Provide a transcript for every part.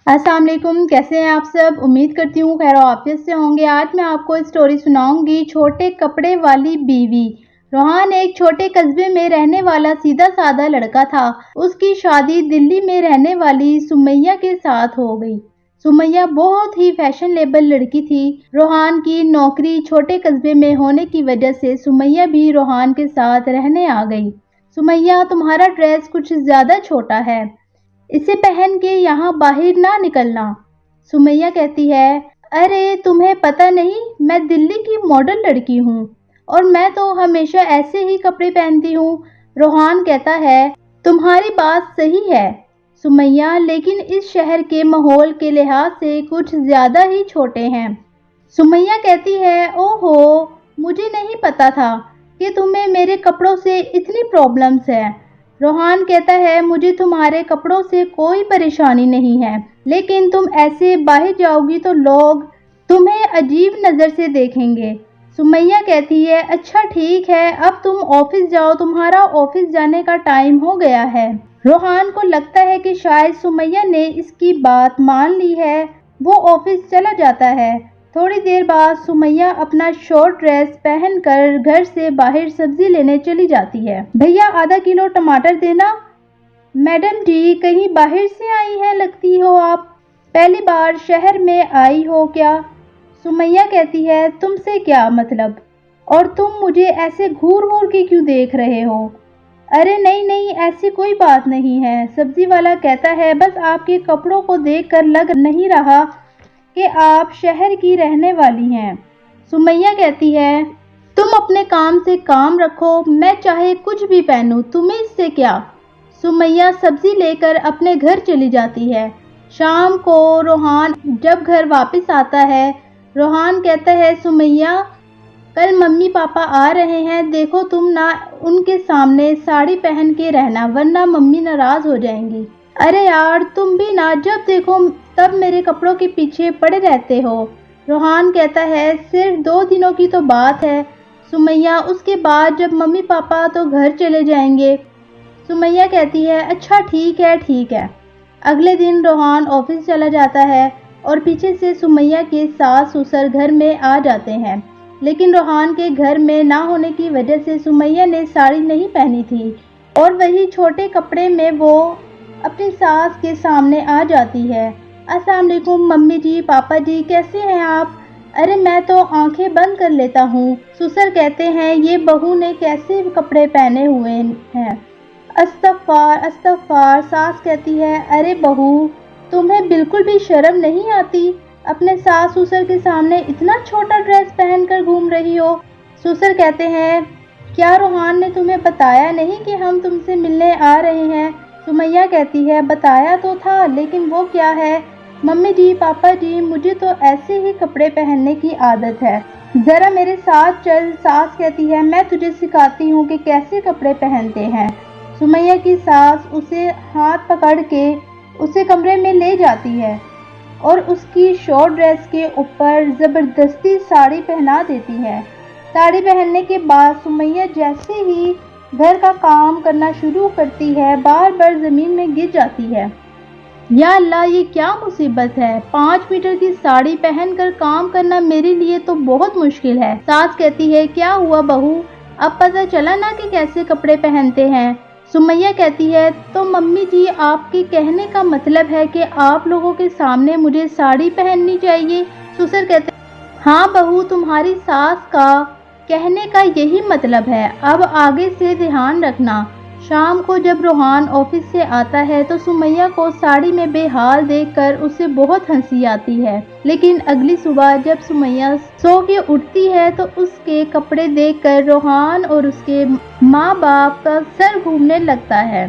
السلام علیکم، کیسے ہیں آپ سب؟ امید کرتی ہوں خیر و عافیت سے ہوں گے۔ آج میں آپ کو اسٹوری سناؤں گی چھوٹے کپڑے والی بیوی۔ روحان ایک چھوٹے قصبے میں رہنے والا سیدھا سادہ لڑکا تھا۔ اس کی شادی دلی میں رہنے والی سمیہ کے ساتھ ہو گئی۔ سمیہ بہت ہی فیشنیبل لڑکی تھی۔ روحان کی نوکری چھوٹے قصبے میں ہونے کی وجہ سے سمیہ بھی روحان کے ساتھ رہنے آ گئی۔ سمیہ، تمہارا ڈریس کچھ زیادہ چھوٹا ہے، اسے پہن کے یہاں باہر نہ نکلنا۔ سمیہ کہتی ہے، ارے تمہیں پتہ نہیں، میں دلی کی ماڈل لڑکی ہوں اور میں تو ہمیشہ ایسے ہی کپڑے پہنتی ہوں۔ روحان کہتا ہے، تمہاری بات صحیح ہے سمیہ، لیکن اس شہر کے ماحول کے لحاظ سے کچھ زیادہ ہی چھوٹے ہیں۔ سمیہ کہتی ہے، اوہو، مجھے نہیں پتا تھا کہ تمہیں میرے کپڑوں سے اتنی پرابلمز ہیں۔ روحان کہتا ہے، مجھے تمہارے کپڑوں سے کوئی پریشانی نہیں ہے، لیکن تم ایسے باہر جاؤ گی تو لوگ تمہیں عجیب نظر سے دیکھیں گے۔ سمیہ کہتی ہے، اچھا ٹھیک ہے، اب تم آفس جاؤ، تمہارا آفس جانے کا ٹائم ہو گیا ہے۔ روحان کو لگتا ہے کہ شاید سمیہ نے اس کی بات مان لی ہے۔ وہ آفس چلا جاتا ہے۔ تھوڑی دیر بعد سمیہ اپنا شارٹ ڈریس پہن کر گھر سے باہر سبزی لینے چلی جاتی ہے۔ بھیا آدھا کلو ٹماٹر دینا۔ میڈم جی، کہیں باہر سے آئی ہیں لگتی ہو آپ، پہلی بار شہر میں آئی ہو کیا؟ سمیہ کہتی ہے، تم سے کیا مطلب، اور تم مجھے ایسے گھور گھور کے کیوں دیکھ رہے ہو؟ ارے نہیں، ایسی کوئی بات نہیں ہے۔ سبزی والا کہتا ہے، بس آپ کے کپڑوں کو دیکھ کر لگ نہیں رہا کہ آپ شہر کی رہنے والی ہیں۔ سمیہ کہتی ہے، تم اپنے کام سے کام رکھو، میں چاہے کچھ بھی پہنوں، تمہیں اس سے کیا؟ سمیہ سبزی لے کر اپنے گھر چلی جاتی ہے۔ شام کو روحان جب گھر واپس آتا ہے، روحان کہتا ہے، سمیہ، کل ممی پاپا آ رہے ہیں، دیکھو تم نہ ان کے سامنے ساڑی پہن کے رہنا ورنہ ممی ناراض ہو جائیں گی۔ ارے یار، تم بھی نہ جب دیکھو تب میرے کپڑوں کے پیچھے پڑے رہتے ہو۔ روحان کہتا ہے، صرف 2 دنوں کی تو بات ہے سمیہ، اس کے بعد جب ممی پاپا تو گھر چلے جائیں گے۔ سمیہ کہتی ہے، اچھا ٹھیک ہے۔ اگلے دن روحان آفس چلا جاتا ہے اور پیچھے سے سمیہ کے ساس سسر گھر میں آ جاتے ہیں، لیکن روحان کے گھر میں نہ ہونے کی وجہ سے سمیہ نے ساڑی نہیں پہنی تھی اور وہی چھوٹے کپڑے میں وہ اپنی ساس کے سامنے آ جاتی ہے۔ السلام علیکم ممی جی، پاپا جی، کیسے ہیں آپ؟ ارے میں تو آنکھیں بند کر لیتا ہوں۔ سسر کہتے ہیں، یہ بہو نے کیسے کپڑے پہنے ہوئے ہیں؟ استغفار۔ ساس کہتی ہے، ارے بہو، تمہیں بالکل بھی شرم نہیں آتی؟ اپنے ساس سسر کے سامنے اتنا چھوٹا ڈریس پہن کر گھوم رہی ہو۔ سسر کہتے ہیں، کیا روحان نے تمہیں بتایا نہیں کہ ہم تم سے ملنے آ رہے ہیں؟ سمیہ کہتی ہے، بتایا تو تھا، لیکن وہ کیا ہے؟ ممی جی، پاپا جی، مجھے تو ایسے ہی کپڑے پہننے کی عادت ہے، ذرا میرے ساتھ چل۔ ساس کہتی ہے، میں تجھے سکھاتی ہوں کہ کیسے کپڑے پہنتے ہیں۔ سمیہ کی ساس اسے ہاتھ پکڑ کے اسے کمرے میں لے جاتی ہے اور اس کی شارٹ ڈریس کے اوپر زبردستی ساڑی پہنا دیتی ہے۔ ساڑی پہننے کے بعد سمیہ جیسے ہی گھر کا کام کرنا شروع کرتی ہے، بار بار زمین میں گر جاتی ہے۔ یا اللہ، یہ کیا مصیبت ہے؟ 5 میٹر کی ساڑی پہن کر کام کرنا میرے لیے تو بہت مشکل ہے۔ ساس کہتی ہے، کیا ہوا بہو، اب پتہ چلا نا کہ کیسے کپڑے پہنتے ہیں؟ سمیہ کہتی ہے، تو ممی جی، آپ کے کہنے کا مطلب ہے کہ آپ لوگوں کے سامنے مجھے ساڑی پہننی چاہیے؟ سسر کہتے ہیں، ہاں بہو، تمہاری ساس کا کہنے کا یہی مطلب ہے، اب آگے سے دھیان رکھنا۔ شام کو جب روحان آفس سے آتا ہے تو سمیہ کو ساڑی میں بے حال دیکھ کر اسے بہت ہنسی آتی ہے، لیکن اگلی صبح جب سمیہ سو کے اٹھتی ہے تو اس کے کپڑے دیکھ کر روحان اور اس کے ماں باپ کا سر گھومنے لگتا ہے۔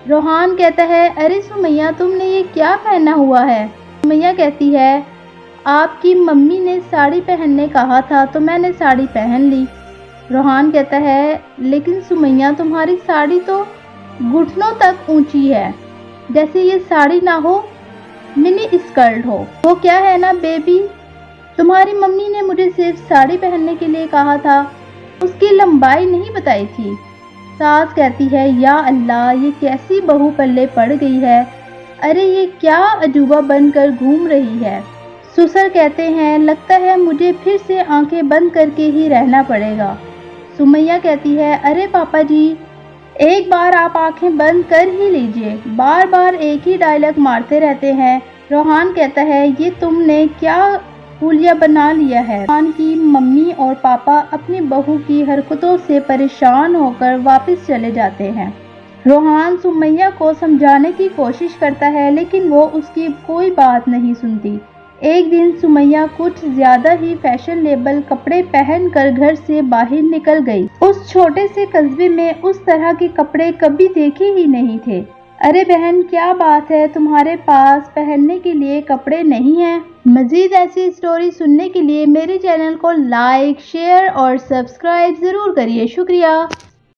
روحان کہتا ہے، ارے سمیہ، تم نے یہ کیا پہنا ہوا ہے؟ سمیہ کہتی ہے، آپ کی ممی نے ساڑی پہننے کہا تھا تو میں نے ساڑی پہن لی۔ روحان کہتا ہے، لیکن سمیہ، تمہاری ساڑی تو گھٹنوں تک اونچی ہے، جیسے یہ ساڑی نہ ہو، منی اسکرٹ ہو۔ وہ کیا ہے نا بیبی، تمہاری ممی نے مجھے صرف ساڑی پہننے کے لیے کہا تھا، اس کی لمبائی نہیں بتائی تھی۔ ساس کہتی ہے، یا اللہ، یہ کیسی بہو پلے پڑ گئی ہے، ارے یہ کیا عجوبہ بن کر گھوم رہی ہے؟ سسر کہتے ہیں لگتا ہے مجھے پھر سے آنکھیں بند کر کے ہی رہنا پڑے گا۔ سمیہ کہتی ہے ارے پاپا جی، ایک بار آپ آنکھیں بند کر ہی لیجئے، بار بار ایک ہی ڈائلاگ مارتے رہتے ہیں۔ روحان کہتا ہے یہ تم نے کیا حلیہ بنا لیا ہے؟ روحان کی ممی اور پاپا اپنی بہو کی حرکتوں سے پریشان ہو کر واپس چلے جاتے ہیں۔ روحان سمیہ کو سمجھانے کی کوشش کرتا ہے لیکن وہ اس کی کوئی بات نہیں سنتی۔ ایک دن سمیہ کچھ زیادہ ہی فیشنیبل کپڑے پہن کر گھر سے باہر نکل گئی۔ اس چھوٹے سے قصبے میں اس طرح کے کپڑے کبھی دیکھے ہی نہیں تھے۔ ارے بہن کیا بات ہے، تمہارے پاس پہننے کے لیے کپڑے نہیں ہیں؟ مزید ایسی اسٹوری سننے کے لیے میرے چینل کو لائک، شیئر اور سبسکرائب ضرور کریے۔ شکریہ۔